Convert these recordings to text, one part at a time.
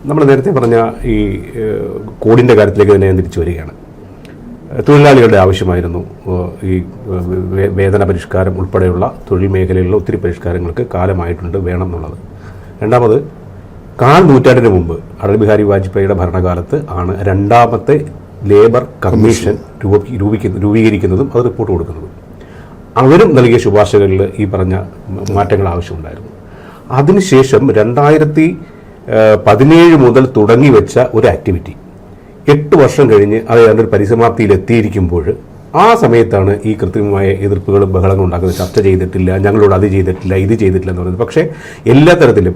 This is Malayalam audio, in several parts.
നമ്മൾ നേരത്തെ പറഞ്ഞ ഈ കോഡിൻ്റെ കാര്യത്തിലേക്ക് തന്നെ ഞാൻ തിരിച്ചു വരികയാണ്. തൊഴിലാളികളുടെ ആവശ്യമായിരുന്നു ഈ വേതന പരിഷ്കാരം ഉൾപ്പെടെയുള്ള തൊഴിൽ മേഖലയിലുള്ള ഒത്തിരി പരിഷ്കാരങ്ങൾക്ക് കാലമായിട്ടുണ്ട്, വേണം എന്നുള്ളത്. രണ്ടാമത്, 4 നൂറ്റാണ്ടിന് മുമ്പ് അടൽ ബിഹാരി വാജ്പേയിയുടെ ഭരണകാലത്ത് ആണ് രണ്ടാമത്തെ ലേബർ കമ്മീഷൻ രൂപീകരിക്കുന്നതും അത് റിപ്പോർട്ട് കൊടുക്കുന്നതും. അവരും നൽകിയ ശുപാർശകളിൽ ഈ പറഞ്ഞ മാറ്റങ്ങൾ ആവശ്യമുണ്ടായിരുന്നു. അതിനുശേഷം 2017 മുതൽ തുടങ്ങി വെച്ച ഒരു ആക്ടിവിറ്റി 8 വർഷം കഴിഞ്ഞ് അത് അതിൻ്റെ പരിസമാപ്തിയിൽ എത്തിയിരിക്കുമ്പോൾ ആ സമയത്താണ് ഈ കൃത്രിമമായ എതിർപ്പുകളും ബഹളങ്ങളും ഉണ്ടാക്കുന്നത്. ചർച്ച ചെയ്തിട്ടില്ല, ഞങ്ങളോട് അത് ചെയ്തിട്ടില്ല, ഇത് ചെയ്തിട്ടില്ല എന്ന് പറയുന്നത്. പക്ഷേ എല്ലാ തരത്തിലും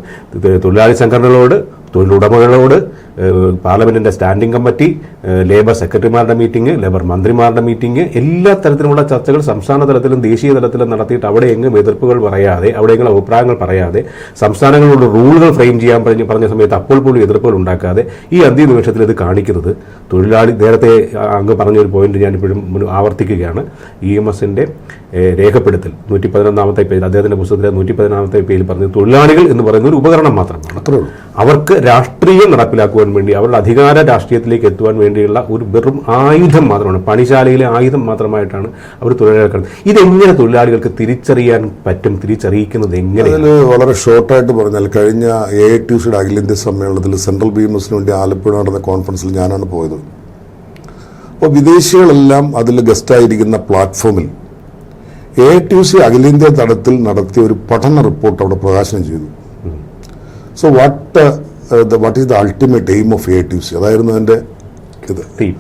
തൊഴിലാളി സംഘടനകളോട്, തൊഴിലുടമകളോട്, പാർലമെന്റിന്റെ സ്റ്റാൻഡിംഗ് കമ്മിറ്റി, ലേബർ സെക്രട്ടറിമാരുടെ മീറ്റിംഗ്, ലേബർ മന്ത്രിമാരുടെ മീറ്റിംഗ്, എല്ലാ തരത്തിലുമുള്ള ചർച്ചകൾ സംസ്ഥാന തലത്തിലും ദേശീയ തലത്തിലും നടത്തിയിട്ട് അവിടെ എങ്ങും എതിർപ്പുകൾ പറയാതെ, അവിടെയെങ്കിലും അഭിപ്രായങ്ങൾ പറയാതെ, സംസ്ഥാനങ്ങളോട് റൂളുകൾ ഫ്രെയിം ചെയ്യാൻ പറഞ്ഞ സമയത്ത് അപ്പോൾ പോലും എതിർപ്പുകൾ ഉണ്ടാക്കാതെ ഈ അന്ത്യ നിമിഷത്തിൽ ഇത് കാണിക്കുന്നത് തൊഴിലാളി, നേരത്തെ അങ്ങ് പറഞ്ഞൊരു പോയിന്റ് ഞാനിപ്പോഴും ആവർത്തിക്കുകയാണ്, EMSന്റെ രേഖപ്പെടുത്തൽ 111ാമത്തെ പേജിൽ, അദ്ദേഹത്തിന്റെ പുസ്തകത്തിലെ 111ാമത്തെ പേജിൽ പറഞ്ഞത് തൊഴിലാളികൾ എന്ന് പറയുന്ന ഒരു ഉപകരണം മാത്രമാണ്. അവർക്ക് രാഷ്ട്രീയം നടപ്പിലാക്കുവാൻ വേണ്ടി, അവരുടെ അധികാര രാഷ്ട്രീയത്തിലേക്ക് എത്തുവാൻ വേണ്ടിയുള്ള ഒരു വെറും ആയുധം മാത്രമാണ്, പണിശാലയിലെ ആയുധം മാത്രമായിട്ടാണ് അവർ തൊഴിലാളികൾ. ഇതെങ്ങനെ തൊഴിലാളികൾക്ക് തിരിച്ചറിയാൻ പറ്റും? തിരിച്ചറിയിക്കുന്നത് എങ്ങനെ? വളരെ ഷോർട്ടായിട്ട് പറഞ്ഞാൽ, കഴിഞ്ഞ AITUCയുടെ അഖിലേന്ത്യാ സമ്മേളനത്തിൽ സെൻട്രൽ BMSന് വേണ്ടി ആലപ്പുഴ നടന്ന കോൺഫറൻസിൽ ഞാനാണ് പോയത്. അപ്പോൾ വിദേശികളെല്ലാം അതിൽ ഗസ്റ്റായിരിക്കുന്ന പ്ലാറ്റ്ഫോമിൽ AITUC അഖിലേന്ത്യാ തലത്തിൽ നടത്തിയ ഒരു പഠന റിപ്പോർട്ട് അവിടെ പ്രകാശനം ചെയ്തു. So what is the ultimate aim of AITUC, അതായിരുന്നു എൻ്റെ തീം.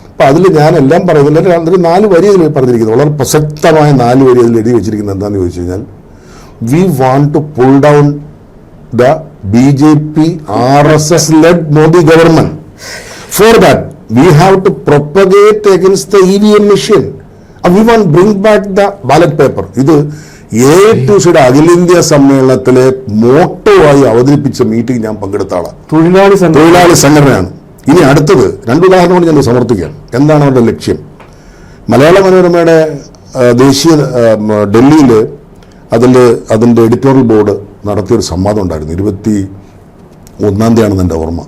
അപ്പം അതിൽ ഞാനെല്ലാം പറയുന്നില്ല, അതിൽ 4 വരി അതിൽ പറഞ്ഞിരിക്കുന്നത്, വളരെ പ്രസക്തമായ 4 വരി അതിൽ എഴുതി വെച്ചിരിക്കുന്നത് എന്താണെന്ന് ചോദിച്ചു കഴിഞ്ഞാൽ, we want to pull down the BJP RSS led Modi government. For that we have to propagate against the EVM machine. We want to bring back the ballot paper. ഇത് AITUCയുടെ അഖിലേന്ത്യാ സമ്മേളനത്തിലെ മോട്ടോ ആയി അവതരിപ്പിച്ച മീറ്റിംഗ് ഞാൻ പങ്കെടുത്ത ആളാണ്. തൊഴിലാളി സംഘടനയാണ്. ഇനി അടുത്തത് 2 ഉദാഹരണം കൊണ്ട് ഞാൻ സമർത്ഥിക്കുകയാണ്. എന്താണ് അവരുടെ ലക്ഷ്യം? മലയാള മനോരമയുടെ ദേശീയ ഡൽഹിയിൽ അതിൻ്റെ എഡിറ്റോറിയൽ ബോർഡ് നടത്തിയൊരു സംവാദം ഉണ്ടായിരുന്നു. 21-ാം തീയതിയാണെന്ന് എൻ്റെ ഓർമ്മ.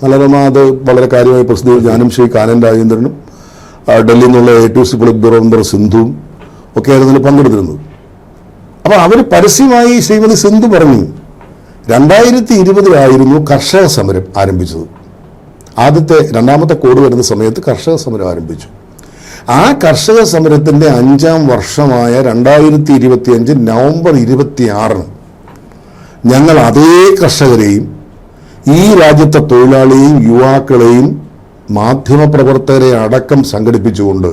മനോരമ അത് വളരെ കാര്യമായി പ്രസിദ്ധീകരിച്ചു. ഞാനും ശ്രീ കാനൻ രാജേന്ദ്രനും ഡൽഹിയിൽ നിന്നുള്ള AITUC പൊളിറ്റ് ബ്യൂറോ മെമ്പർ സിന്ധുവും ഒക്കെ ആയിരുന്നു അതിൽ പങ്കെടുത്തിരുന്നത്. അപ്പോൾ അവർ പരസ്യമായി ശ്രീമതി സിന്ധു പറഞ്ഞു, 2020 കർഷക സമരം ആരംഭിച്ചത്. രണ്ടാമത്തെ കോഡ് വരുന്ന സമയത്ത് കർഷക സമരം ആരംഭിച്ചു. ആ കർഷക സമരത്തിൻ്റെ 5ാം വർഷമായ 2025 നവംബർ 26 ഞങ്ങൾ അതേ കർഷകരെയും ഈ രാജ്യത്തെ തൊഴിലാളിയെയും യുവാക്കളെയും മാധ്യമപ്രവർത്തകരെ അടക്കം സംഘടിപ്പിച്ചുകൊണ്ട്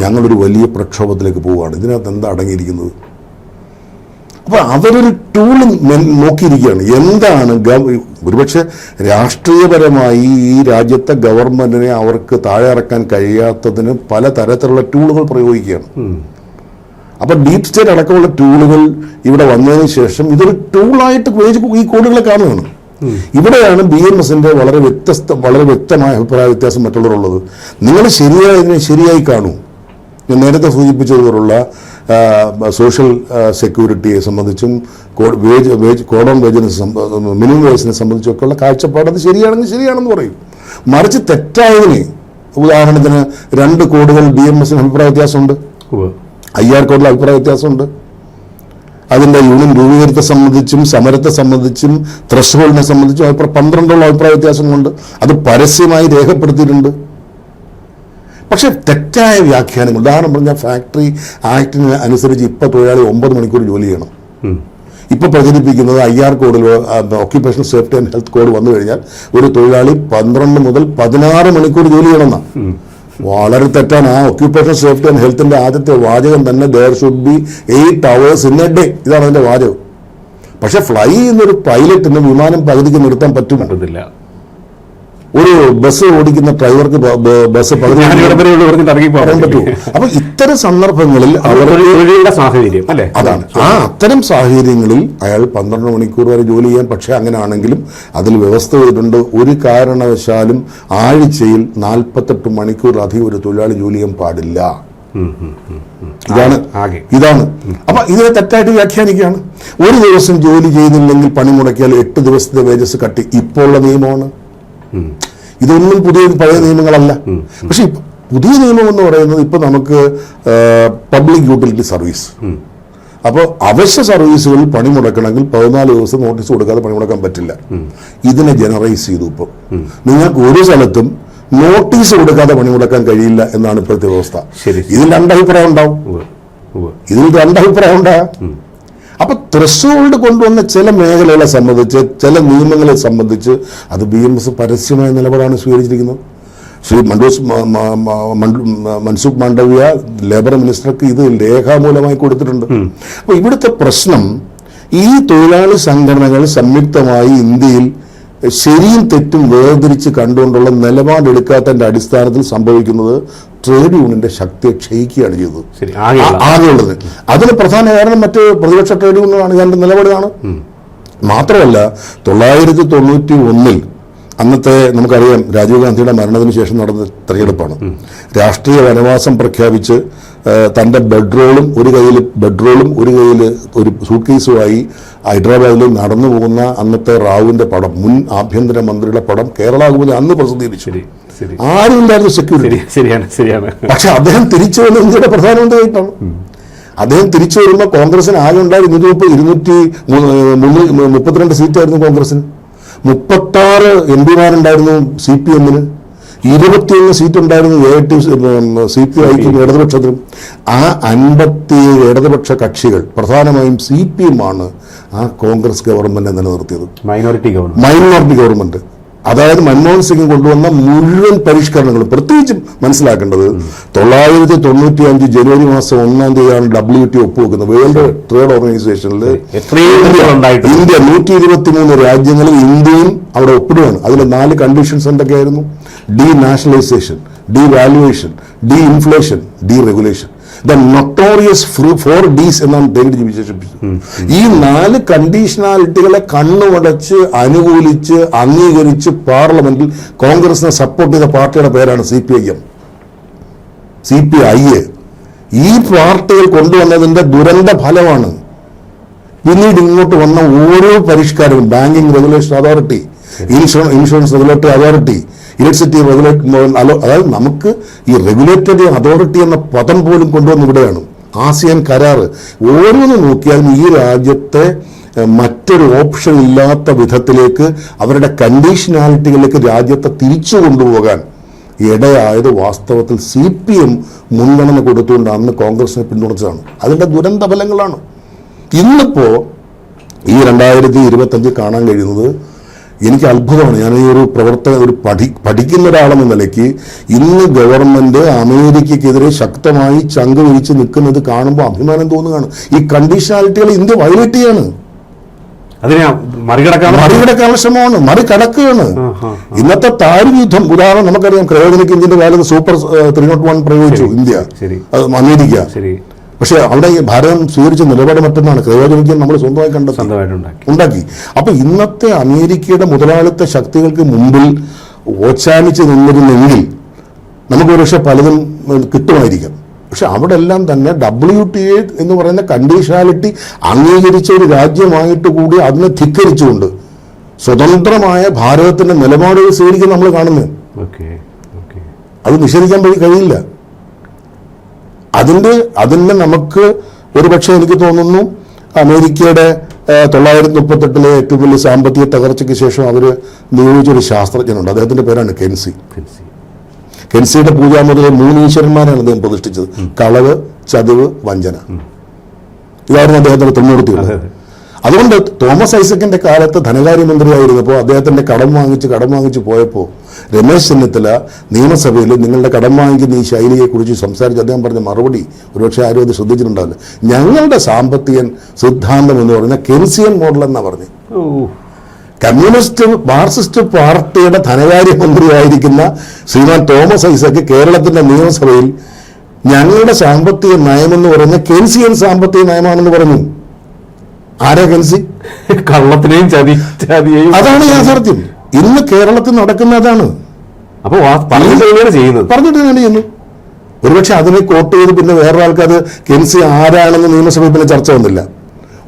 ഞങ്ങളൊരു വലിയ പ്രക്ഷോഭത്തിലേക്ക് പോവുകയാണ്. ഇതിനകത്ത് എന്താ അടങ്ങിയിരിക്കുന്നത്? അപ്പോൾ അവരൊരു ടൂൾ നോക്കിയിരിക്കുകയാണ്. എന്താണ് ഒരുപക്ഷെ രാഷ്ട്രീയപരമായി ഈ രാജ്യത്തെ ഗവൺമെന്റിനെ അവർക്ക് താഴെ ഇറക്കാൻ കഴിയാത്തതിന് പല തരത്തിലുള്ള ടൂളുകൾ പ്രയോഗിക്കുകയാണ്. അപ്പം ഡീപ് സ്റ്റേറ്റ് അടക്കമുള്ള ടൂളുകൾ ഇവിടെ വന്നതിന് ശേഷം ഇതൊരു ടൂളായിട്ട് ഈ കോഡുകളെ കാണുകയാണ്. ഇവിടെയാണ് BMSന്റെ വളരെ വ്യക്തമായ അഭിപ്രായ വ്യത്യാസം മറ്റുള്ളവരുള്ളത്. നിങ്ങൾ ശരിയായി കാണൂ. ഞാൻ നേരത്തെ സൂചിപ്പിച്ചതുപോലുള്ള സോഷ്യൽ സെക്യൂരിറ്റിയെ സംബന്ധിച്ചും കോഡ് ഓൺ വേജിനെ മിനിമം വേജിനെ സംബന്ധിച്ചൊക്കെയുള്ള കാഴ്ചപ്പാട് അത് ശരിയാണെന്ന് പറയും. മറിച്ച് തെറ്റായതിന്, ഉദാഹരണത്തിന് 2 കോഡുകൾ BMSന് അഭിപ്രായ വ്യത്യാസമുണ്ട്, IR കോഡിൽ അഭിപ്രായ വ്യത്യാസമുണ്ട്. അതിൻ്റെ യൂണിയൻ രൂപീകരണത്തെ സംബന്ധിച്ചും സമരത്തെ സംബന്ധിച്ചും ത്രഷ് സംബന്ധിച്ചും 12 അഭിപ്രായ വ്യത്യാസങ്ങളുണ്ട്. അത് പരസ്യമായി രേഖപ്പെടുത്തിയിട്ടുണ്ട്. പക്ഷെ തെറ്റായ വ്യാഖ്യാനങ്ങൾ, ഉദാഹരണം പറഞ്ഞാൽ ഫാക്ടറി ആക്ടിന് അനുസരിച്ച് ഇപ്പോൾ തൊഴിലാളി 9 മണിക്കൂർ ജോലി ചെയ്യണം. ഇപ്പോൾ പ്രചരിപ്പിക്കുന്നത് IR കോഡിൽ, occupational safety and health code വന്നു കഴിഞ്ഞാൽ ഒരു തൊഴിലാളി 12 മുതൽ 16 മണിക്കൂർ ജോലി ചെയ്യണമെന്നാണ്. വളരെ തെറ്റാണ്. ആ ഓക്യുപ്പേഷണൽ സേഫ്റ്റി ആൻഡ് ഹെൽത്തിന്റെ ആദ്യത്തെ വാചകം തന്നെ there should be 8 hours in a day. ഇതാണ് അതിന്റെ വാചകം. പക്ഷെ ഫ്ലൈ ചെയ്യുന്നൊരു പൈലറ്റിന് വിമാനം പകുതിക്ക് നിർത്താൻ പറ്റുന്നില്ല. ഒരു ബസ് ഓടിക്കുന്ന ഡ്രൈവർക്ക് ബസ് പറയാൻ പറ്റുമോ? അപ്പൊ ഇത്തരം സന്ദർഭങ്ങളിൽ സാഹചര്യം അല്ലെ, അതാണ് അത്തരം സാഹചര്യങ്ങളിൽ അയാൾ 12 മണിക്കൂർ വരെ ജോലി ചെയ്യാൻ. പക്ഷെ അങ്ങനെ ആണെങ്കിലും അതിൽ വ്യവസ്ഥ ചെയ്തിട്ടുണ്ട്, ഒരു കാരണവശാലും ആഴ്ചയിൽ 48 മണിക്കൂറിലധികം ഒരു തൊഴിലാളി ജോലി ചെയ്യാൻ പാടില്ല. ഇതാണ്. അപ്പൊ ഇതിനെ തെറ്റായിട്ട് വ്യാഖ്യാനിക്കുകയാണ്. ഒരു ദിവസം ജോലി ചെയ്തില്ലെങ്കിൽ പണി മുടക്കിയാൽ 8 ദിവസത്തെ വേജസ് കട്ടി ഇപ്പോൾ ഉള്ള നിയമമാണ്. ഇതൊന്നും പഴയ നിയമങ്ങളല്ല. പക്ഷെ പുതിയ നിയമം എന്ന് പറയുന്നത് ഇപ്പൊ നമുക്ക് പബ്ലിക് യൂട്ടിലിറ്റി സർവീസ്, അപ്പോൾ അവശ്യ സർവീസുകളിൽ പണി മുടക്കണമെങ്കിൽ 14 ദിവസം നോട്ടീസ് കൊടുക്കാതെ പണി മുടക്കാൻ പറ്റില്ല. ഇതിനെ ജനറൈസ് ചെയ്തു. ഇപ്പം നിങ്ങൾക്ക് ഒരു സ്ഥലത്തും നോട്ടീസ് കൊടുക്കാതെ പണി മുടക്കാൻ കഴിയില്ല എന്നാണ് ഇപ്പോഴത്തെ വ്യവസ്ഥ. ഇതിൽ രണ്ടഭിപ്രായം ഉണ്ടാവും. അപ്പൊ ത്രഷോൾഡ് കൊണ്ടുവന്ന ചില മേഖലകളെ സംബന്ധിച്ച്, ചില നിയമങ്ങളെ സംബന്ധിച്ച് അത് BMS പരസ്യമായ നിലപാടാണ് സ്വീകരിച്ചിരിക്കുന്നത്. ശ്രീ മൻസുഖ് മാണ്ഡവ്യ ലേബർ മിനിസ്റ്റർക്ക് ഇത് രേഖാമൂലമായി കൊടുത്തിട്ടുണ്ട്. അപ്പൊ ഇവിടുത്തെ പ്രശ്നം ഈ തൊഴിലാളി സംഘടനകൾ സംയുക്തമായി ഇന്ത്യയിൽ ശരിയും തെറ്റും വേർതിരിച്ച് കണ്ടുകൊണ്ടുള്ള നിലപാടെടുക്കാത്തതിന്റെ അടിസ്ഥാനത്തിൽ സംഭവിക്കുന്നത് ട്രേഡ് യൂണിയന്റെ ശക്തിയെ ക്ഷയിക്കുകയാണ് ചെയ്തത് ആകെയുള്ളത്. അതിന് പ്രധാന കാരണം മറ്റ് പ്രതിപക്ഷ ട്രേഡ് യൂണിയനാണ്, ഞാൻ നിലപാടാണ്. മാത്രമല്ല 1991 അന്നത്തെ നമുക്കറിയാം രാജീവ് ഗാന്ധിയുടെ മരണത്തിന് ശേഷം നടന്ന തെരഞ്ഞെടുപ്പാണ്. രാഷ്ട്രീയ വനവാസം പ്രഖ്യാപിച്ച് തന്റെ ബെഡ്റോളും ഒരു കയ്യിൽ ഒരു സൂട്ട് കേസുമായി ഹൈദരാബാദിൽ നടന്നു പോകുന്ന അന്നത്തെ റാവുവിന്റെ പടം, മുൻ ആഭ്യന്തരമന്ത്രിയുടെ പടം കേരള കൗമുദി അന്ന് പ്രസിദ്ധീകരിച്ചു. ആരും ഇല്ലായിരുന്നു സെക്യൂരിറ്റി. പക്ഷെ അദ്ദേഹം തിരിച്ചു വന്ന ഇന്ത്യയുടെ പ്രധാനമന്ത്രിയായിട്ടാണ്. അദ്ദേഹം തിരിച്ചു വരുമ്പോൾ കോൺഗ്രസിന് ആകെ ഉണ്ടായി 232 സീറ്റായിരുന്നു കോൺഗ്രസിന്. 36 MP-മാരുണ്ടായിരുന്നു CPM-ന്, 21 സീറ്റ് ഉണ്ടായിരുന്നു CPI-ക്കും ഇടതുപക്ഷത്തിനും. ആ 57 ഇടതുപക്ഷ കക്ഷികൾ പ്രധാനമായും CPM ആണ് ആ കോൺഗ്രസ് ഗവൺമെന്റിനെ നിലനിർത്തിയത്. മൈനോറിറ്റി ഗവൺമെന്റ്, അതായത് മൻമോഹൻ സിംഗ് കൊണ്ടുവന്ന മുഴുവൻ പരിഷ്കരണങ്ങളും. പ്രത്യേകിച്ചും മനസ്സിലാക്കേണ്ടത് 1995 ജനുവരി മാസം 1-ാം തീയതിയാണ് WTO ഒപ്പുവെക്കുന്നത്. വേൾഡ് ട്രേഡ് ഓർഗനൈസേഷനിൽ ഇന്ത്യ 123 രാജ്യങ്ങളിൽ ഇന്ത്യയും അവിടെ ഒപ്പിടുകയാണ്. അതിൽ 4 കണ്ടീഷൻസ് എന്തൊക്കെയായിരുന്നു? ഡീനാഷണലൈസേഷൻ, devaluation, ഡീഇൻഫ്ലേഷൻ, deregulation. The notorious 4 Ds എന്നാണ് ഡേവിഡ് വിശേഷിപ്പിച്ചത്. ഈ 4 കണ്ടീഷണാലിറ്റികളെ കണ്ണുമടച്ച് അനുകൂലിച്ച് അംഗീകരിച്ച് പാർലമെന്റിൽ കോൺഗ്രസിനെ സപ്പോർട്ട് ചെയ്ത പാർട്ടിയുടെ പേരാണ് CPI. ഈ പാർട്ടികൾ കൊണ്ടുവന്നതിന്റെ ദുരന്ത ഫലമാണ് പിന്നീട് ഇങ്ങോട്ട് വന്ന ഓരോ പരിഷ്കാരവും. Banking regulation authority, insurance regulatory authority, electricity അതായത് നമുക്ക് ഈ റെഗുലേറ്ററി അതോറിറ്റി എന്ന പദം പോലും കൊണ്ടുവന്ന് ഇവിടെയാണ്. ആസിയാൻ കരാറ് ഓരോന്ന് നോക്കിയാലും ഈ രാജ്യത്തെ മറ്റൊരു ഓപ്ഷൻ ഇല്ലാത്ത വിധത്തിലേക്ക് അവരുടെ കണ്ടീഷനാലിറ്റികളിലേക്ക് രാജ്യത്തെ തിരിച്ചു കൊണ്ടുപോകാൻ ഇടയായത് വാസ്തവത്തിൽ CPM മുൻഗണന കൊടുത്തുകൊണ്ട് അന്ന് കോൺഗ്രസിനെ പിന്തുണച്ചതാണ്. അതിൻ്റെ ദുരന്ത ഫലങ്ങളാണ് ഇന്നിപ്പോ ഈ 2025 കാണാൻ കഴിയുന്നത്. എനിക്ക് അത്ഭുതമാണ്. ഞാൻ ഈ ഒരു പഠിക്കുന്ന ഒരാളെന്ന നിലയ്ക്ക് ഇന്ന് ഗവൺമെന്റ് അമേരിക്കക്കെതിരെ ശക്തമായി ചങ്ക് വിരിച്ച് നിൽക്കുന്നത് കാണുമ്പോൾ അഭിമാനം തോന്നുകയാണ്. ഈ കണ്ടീഷണാലിറ്റികൾ ഇന്ത്യ വയലേറ്റ് ചെയ്യാണ്, അതിനെ മറികടക്കാനുള്ള ശ്രമമാണ്, മറികടക്കുകയാണ്. ഇന്നത്തെ താരിഫ് യുദ്ധം ഉദാഹരണം നമുക്കറിയാം. ക്രയോജനിക് എഞ്ചിന്റെ കാലത്ത് സൂപ്പർ 301 പ്രയോഗിച്ചു ഇന്ത്യ, അമേരിക്ക. പക്ഷെ അവിടെ ഭാരതം സ്വീകരിച്ച നിലപാട് മറ്റൊന്നാണ്. ക്രയോജനിക് നമ്മൾ സ്വന്തമായി ഉണ്ടാക്കി. അപ്പൊ ഇന്നത്തെ അമേരിക്കയുടെ മുതലാളിത്ത ശക്തികൾക്ക് മുമ്പിൽ ഓച്ചാനിച്ച് നിന്നിരുന്നെങ്കിൽ നമുക്ക് ഒരുപക്ഷെ പലതും കിട്ടുമായിരിക്കാം. പക്ഷെ അവിടെ എല്ലാം തന്നെ WTA എന്ന് പറയുന്ന കണ്ടീഷണാലിറ്റി അംഗീകരിച്ച ഒരു രാജ്യമായിട്ട് കൂടി അതിനെ ധിക്കരിച്ചുകൊണ്ട് സ്വതന്ത്രമായ ഭാരതത്തിന്റെ നിലപാടുകൾ സ്വീകരിക്കാൻ നമ്മൾ കാണുന്നത്. അത് നിഷേധിക്കാൻ കഴിയില്ല. അതിന്റെ നമുക്ക് ഒരുപക്ഷെ എനിക്ക് തോന്നുന്നു അമേരിക്കയുടെ 1938 ഏറ്റവും വലിയ സാമ്പത്തിക തകർച്ചയ്ക്ക് ശേഷം അവർ നിയോഗിച്ചൊരു ശാസ്ത്രജ്ഞനുണ്ട്. അദ്ദേഹത്തിന്റെ പേരാണ് കെൻസിയുടെ പൂജാമുറിയിൽ 3 ഈശ്വരന്മാരാണ് അദ്ദേഹം പ്രതിഷ്ഠിച്ചത്. കളവ്, ചതിവ്, വഞ്ചന. ഇതായിരുന്നു അദ്ദേഹത്തിന്റെ തൊണ്ണൂറുത്തിയുള്ളത്. അതുകൊണ്ട് തോമസ് ഐസക്കിന്റെ കാലത്ത് ധനകാര്യമന്ത്രിയായിരുന്നപ്പോൾ അദ്ദേഹത്തിന്റെ കടം വാങ്ങിച്ച് പോയപ്പോൾ രമേശ് ചെന്നിത്തല നിയമസഭയിൽ നിങ്ങളുടെ കടം വാങ്ങിക്കുന്ന ഈ ശൈലിയെക്കുറിച്ച് സംസാരിച്ച് അദ്ദേഹം പറഞ്ഞ മറുപടി ഒരുപക്ഷെ ആരും അത് ശ്രദ്ധിച്ചിട്ടുണ്ടാവില്ല. ഞങ്ങളുടെ സാമ്പത്തിക സിദ്ധാന്തം എന്ന് പറയുന്ന കെൻസിയൻ മോഡൽ എന്നാ പറഞ്ഞു. കമ്മ്യൂണിസ്റ്റ് മാർക്സിസ്റ്റ് പാർട്ടിയുടെ ധനകാര്യമന്ത്രിയായിരിക്കുന്ന ശ്രീമാൻ തോമസ് ഐസക്ക് കേരളത്തിന്റെ നിയമസഭയിൽ ഞങ്ങളുടെ സാമ്പത്തിക നയമെന്ന് പറയുന്ന കെൻസിയൻ സാമ്പത്തിക നയമാണെന്ന് പറഞ്ഞു. ആരാ കെൻസി? കള്ളത്തിനെയും ചതിയെയും. അതാണ് യാഥാർത്ഥ്യം. ഇന്ന് കേരളത്തിൽ നടക്കുന്ന അതാണ്. അപ്പോൾ പറഞ്ഞിട്ട് തന്നെയാണ് ചെയ്യുന്നത്. ഒരുപക്ഷെ അതിനെ കോട്ട് ചെയ്ത് പിന്നെ വേറൊരാൾക്ക് അത് കെൻസി ആരാണെന്ന് നിയമസഭയിൽ പിന്നെ ചർച്ച വന്നില്ല.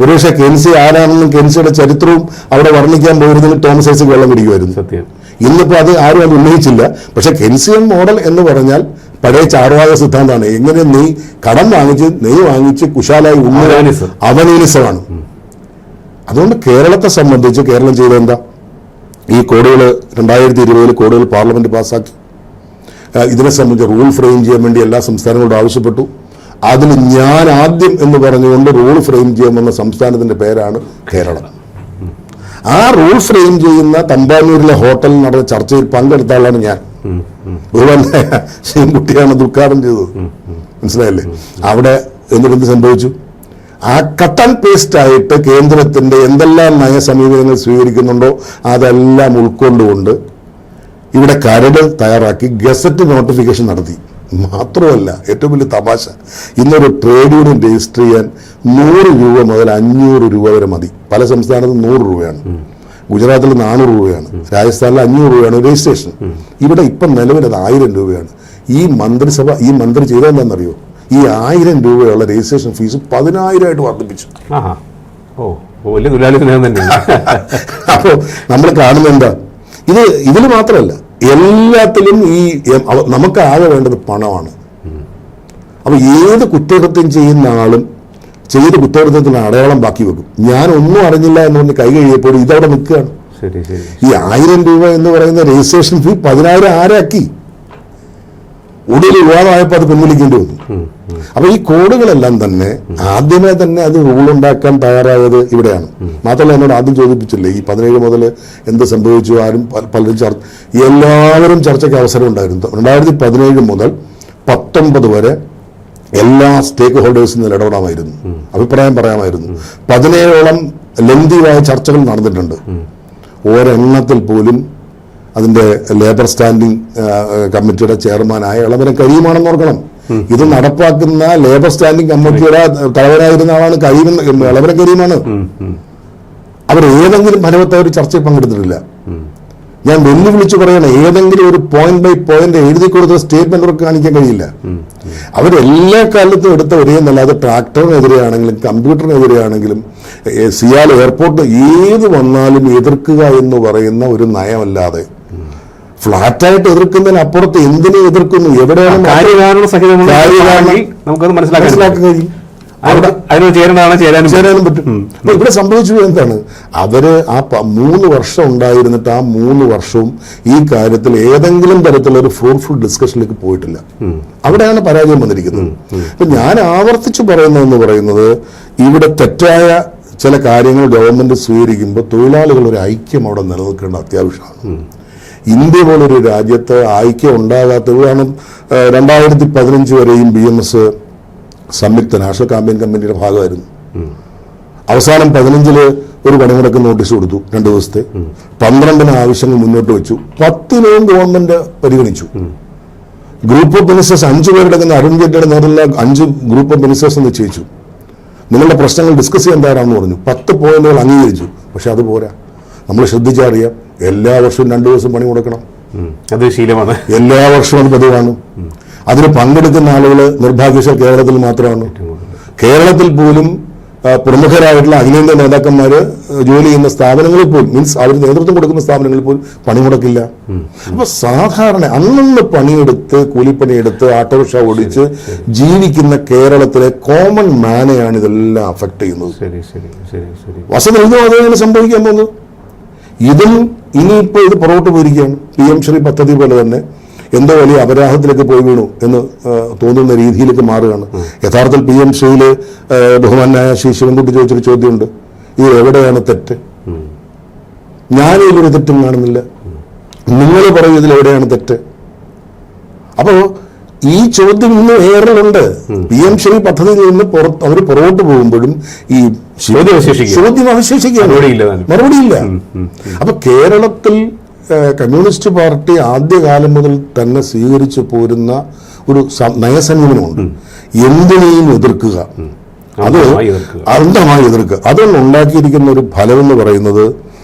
ഒരുപക്ഷെ കെൻസി ആരാണെന്നും കെൻസിയുടെ ചരിത്രവും അവിടെ വർണ്ണിക്കാൻ പോയിരുന്നെങ്കിൽ തോമസ് ഐസക് വെള്ളം കുടിക്കുമായിരുന്നു. സത്യം. ഇന്നിപ്പോൾ അത് ഉന്നയിച്ചില്ല. പക്ഷെ കെൻസിയൻ മോഡൽ എന്ന് പറഞ്ഞാൽ പഴയ ചാർവാക സിദ്ധാന്തമാണ്. എങ്ങനെ കടം വാങ്ങിച്ച് കുശാലായി അവനീനിസമാണ്. അതുകൊണ്ട് കേരളത്തെ സംബന്ധിച്ച് കേരളം ചെയ്തത് എന്താ? ഈ കോഡുകൾ 2020 കോഡുകൾ പാർലമെന്റ് പാസ്സാക്കി. ഇതിനെ സംബന്ധിച്ച് റൂൾ ഫ്രെയിം ചെയ്യാൻ വേണ്ടി എല്ലാ സംസ്ഥാനങ്ങളോടും ആവശ്യപ്പെട്ടു. അതിൽ ഞാൻ ആദ്യം എന്ന് പറഞ്ഞുകൊണ്ട് റൂൾ ഫ്രെയിം ചെയ്യാമെന്ന സംസ്ഥാനത്തിന്റെ പേരാണ് കേരളം. ആ റൂൾ ഫ്രെയിം ചെയ്യുന്ന തമ്പാനൂരിലെ ഹോട്ടലിൽ നടന്ന ചർച്ചയിൽ പങ്കെടുത്ത ആളാണ് ഞാൻ. ബഹുമാനായ ശിവൻകുട്ടിയാണ് അത് ഉദ്ഘാടനം ചെയ്തത്. മനസ്സിലായില്ലേ? അവിടെ എന്നിട്ട് സംഭവിച്ചു? ആ കട്ട് ആൻഡ് പേസ്റ്റ് ആയിട്ട് കേന്ദ്രത്തിന്റെ എന്തെല്ലാം നയസമീപനങ്ങൾ സ്വീകരിക്കുന്നുണ്ടോ അതെല്ലാം ഉൾക്കൊണ്ടുകൊണ്ട് ഇവിടെ കരട് തയ്യാറാക്കി ഗസറ്റ് നോട്ടിഫിക്കേഷൻ നടത്തി. മാത്രമല്ല, ഏറ്റവും വലിയ തമാശ, ഇന്നൊരു ട്രേഡ് യൂണിയൻ രജിസ്റ്റർ ചെയ്യാൻ 100 രൂപ മുതൽ 500 രൂപ വരെ മതി. പല സംസ്ഥാനത്തും 100 രൂപയാണ്, ഗുജറാത്തിൽ 400 രൂപയാണ്, രാജസ്ഥാനിൽ 500 രൂപയാണ് രജിസ്ട്രേഷൻ. ഇവിടെ ഇപ്പം നിലവിൽ അത് 1000 രൂപയാണ്. ഈ മന്ത്രി ചെയ്തതെന്താണെന്നറിയോ? ഈ 1000 രൂപയുള്ള രജിസ്ട്രേഷൻ ഫീസ് 10,000 വർദ്ധിപ്പിച്ചു. അപ്പോൾ നമ്മൾ കാണുന്നത് എന്താ? ഇതിൽ മാത്രമല്ല, എല്ലാത്തിലും നമുക്ക് ആകെ വേണ്ടത് പണമാണ്. അപ്പൊ ഏത് കുറ്റകൃത്യം ചെയ്യുന്ന ആളും ചെയ്ത കുറ്റകൃത്യത്തിന് അടയാളം ബാക്കി വെക്കും. ഞാൻ ഒന്നും അറിഞ്ഞില്ല എന്ന് പറഞ്ഞ് കൈ കഴിയപ്പോൾ ഇതവിടെ നിൽക്കുകയാണ്. ഈ 1000 രൂപ എന്ന് പറയുന്ന രജിസ്ട്രേഷൻ ഫീ 10,000 ആരാക്കി? ഒടുവിൽ വിവാദമായപ്പോൾ അത് പിൻവലിക്കേണ്ടി വന്നു. അപ്പൊ ഈ കോഡുകളെല്ലാം തന്നെ ആദ്യമേ തന്നെ അത് റൂളുണ്ടാക്കാൻ തയ്യാറായത് ഇവിടെയാണ്. മാത്രമല്ല, എന്നോട് ആദ്യം ചോദിപ്പിച്ചില്ലേ ഈ 17 മുതൽ എന്ത് സംഭവിച്ചു? ആരും പലരും എല്ലാവരും ചർച്ചയ്ക്ക് അവസരം ഉണ്ടായിരുന്നു. 2017 മുതൽ 19 വരെ എല്ലാ സ്റ്റേക്ക് ഹോൾഡേഴ്സിനും ഇടപെടാമായിരുന്നു, അഭിപ്രായം പറയാമായിരുന്നു. 17ഓളം ലെങ്തിയായ ചർച്ചകൾ നടന്നിട്ടുണ്ട്. ഒരെണ്ണത്തിൽ പോലും അതിന്റെ ലേബർ സ്റ്റാൻഡിംഗ് കമ്മിറ്റിയുടെ ചെയർമാനായ ഇളമരം കരീമാണെന്ന് ഓർക്കണം. ഇത് നടപ്പാക്കുന്ന ലേബർ സ്റ്റാൻഡിംഗ് കമ്മിറ്റിയുടെ തലവനായിരുന്ന ആളാണ് ഇളമരം കരീമാണ്. അവർ ഏതെങ്കിലും ഫലവത്തായ ഒരു ചർച്ചയിൽ പങ്കെടുത്തിട്ടില്ല. ഞാൻ വെല്ലുവിളിച്ച് പറയണം, ഏതെങ്കിലും ഒരു പോയിന്റ് ബൈ പോയിന്റ് എഴുതി കൊടുത്ത സ്റ്റേറ്റ്മെന്റ് അവർക്ക് കാണിക്കാൻ കഴിയില്ല. അവരെല്ലാ കാലത്തും എടുത്ത ഒരേന്നല്ലാതെ ട്രാക്ടറിനെതിരെയാണെങ്കിലും കമ്പ്യൂട്ടറിനെതിരെയാണെങ്കിലും സിയാൽ എയർപോർട്ട് ഏത് വന്നാലും എതിർക്കുക എന്ന് പറയുന്ന ഒരു നയമല്ലാതെ ഫ്ലാറ്റായിട്ട് എതിർക്കുന്നതിന് അപ്പുറത്ത് എന്തിനെ എതിർക്കുന്നു, എവിടെയാണ് മനസ്സിലാക്കാൻ കഴിയും. ചേരാനും പറ്റും. അപ്പൊ ഇവിടെ സംഭവിച്ചത് എന്താണ്? അവര് ആ 3 വർഷം ഉണ്ടായിരുന്നിട്ട് ആ 3 വർഷവും ഈ കാര്യത്തിൽ ഏതെങ്കിലും തരത്തിലുള്ള ഒരു ഫ്രൂട്ട്ഫുൾ ഡിസ്കഷനിലേക്ക് പോയിട്ടില്ല. അവിടെയാണ് പരാജയം വന്നിരിക്കുന്നത്. അപ്പൊ ഞാൻ ആവർത്തിച്ചു പറയുന്നതെന്ന് പറയുന്നത്, ഇവിടെ തെറ്റായ ചില കാര്യങ്ങൾ ഗവൺമെന്റ് സ്വീകരിക്കുമ്പോൾ തൊഴിലാളികൾ ഒരു ഐക്യം അവിടെ നിലനിൽക്കേണ്ട അത്യാവശ്യമാണ്. ഇന്ത്യ പോലൊരു രാജ്യത്ത് ഐക്യം ഉണ്ടാകാത്തത് കാരണം 2015 വരെയും BMS സംയുക്ത നാഷണൽ ക്യാമ്പയിൻ കമ്മിറ്റിയുടെ ഭാഗമായിരുന്നു. അവസാനം 15 ഒരു പണിമുടക്ക് നോട്ടീസ് കൊടുത്തു, 2 ദിവസത്തെ. 12 ആവശ്യങ്ങൾ മുന്നോട്ട് വെച്ചു. 10 ഗവൺമെന്റ് പരിഗണിച്ചു. ഗ്രൂപ്പ് ഓഫ് മിനിസ്റ്റേഴ്സ് 5 പേരടങ്ങുന്ന അരുൺ ജെയ്റ്റ്ലിയുടെ നേതൃത്വത്തിലുള്ള 5 ഗ്രൂപ്പ് ഓഫ് മിനിസ്റ്റേഴ്സ് നിശ്ചയിച്ചു. നിങ്ങളുടെ പ്രശ്നങ്ങൾ ഡിസ്കസ് ചെയ്യാൻ തയ്യാറാണെന്ന് പറഞ്ഞു. 10 പോയിന്റുകൾ അംഗീകരിച്ചു. പക്ഷെ അത് പോരാ. നമ്മൾ ശ്രദ്ധിച്ചറിയാം, എല്ലാ വർഷവും 2 ദിവസം പണി മുടക്കണം. അത് ശീലമാണ്. എല്ലാ വർഷവും അത് പതിവാണ്. അതിന് പങ്കെടുക്കുന്ന ആളുകൾ നിർഭാഗ്യവശാൽ കേരളത്തിൽ മാത്രമാണ്. കേരളത്തിൽ പോലും പ്രമുഖരായിട്ടുള്ള അഖിലേന്ത്യാ നേതാക്കന്മാര് ജോലി ചെയ്യുന്ന സ്ഥാപനങ്ങളിൽ പോലും, മീൻസ് അവർ നേതൃത്വം കൊടുക്കുന്ന സ്ഥാപനങ്ങളിൽ പോലും പണിമുടക്കില്ല. അപ്പൊ സാധാരണ അന്നന്ന് പണിയെടുത്ത് കൂലിപ്പണിയെടുത്ത് ഓട്ടോറിക്ഷ ഓടിച്ച് ജീവിക്കുന്ന കേരളത്തിലെ കോമൺ മാനെയാണ് ഇതെല്ലാം അഫക്ട് ചെയ്യുന്നത്. വസതി അതെങ്ങനെ സംഭവിക്കാൻ പോകുന്നത്? ഇതും ഇനിയിപ്പോൾ ഇത് പുറകോട്ട് പോയിരിക്കുകയാണ്. PM ശ്രീ പദ്ധതി പോലെ തന്നെ എന്തോ വലിയ അപരാധത്തിലേക്ക് പോയി വീണു എന്ന് തോന്നുന്ന രീതിയിലേക്ക് മാറുകയാണ്. യഥാർത്ഥത്തിൽ PM ശ്രീയില് ബഹുമാനായ ശ്രീ ശിവൻകുട്ടി ചോദിച്ചൊരു ചോദ്യമുണ്ട്, ഇത് എവിടെയാണ് തെറ്റ്? ഞാനിതിലൊരു തെറ്റും കാണുന്നില്ല, നിങ്ങൾ പറയും ഇതിലെവിടെയാണ് തെറ്റ്? അപ്പോ ഈ ചോദ്യം ഇന്ന് ഏറെയുണ്ട്. PM ശ്രീ പദ്ധതിയിൽ നിന്ന് അവർ പുറകോട്ട് പോകുമ്പോഴും ഈ ചോദ്യം അവശേഷിക്കുകയാണ്, മറുപടിയില്ല. അപ്പൊ കേരളത്തിൽ കമ്മ്യൂണിസ്റ്റ് പാർട്ടി ആദ്യകാലം മുതൽ തന്നെ സ്വീകരിച്ചു പോരുന്ന ഒരു നയസമീപനമുണ്ട്. എന്തിനേയും എതിർക്കുക, അത് അന്ധമായി എതിർക്കുക. അതുകൊണ്ട് ഉണ്ടാക്കിയിരിക്കുന്ന ഒരു ഫലം എന്ന് പറയുന്നത്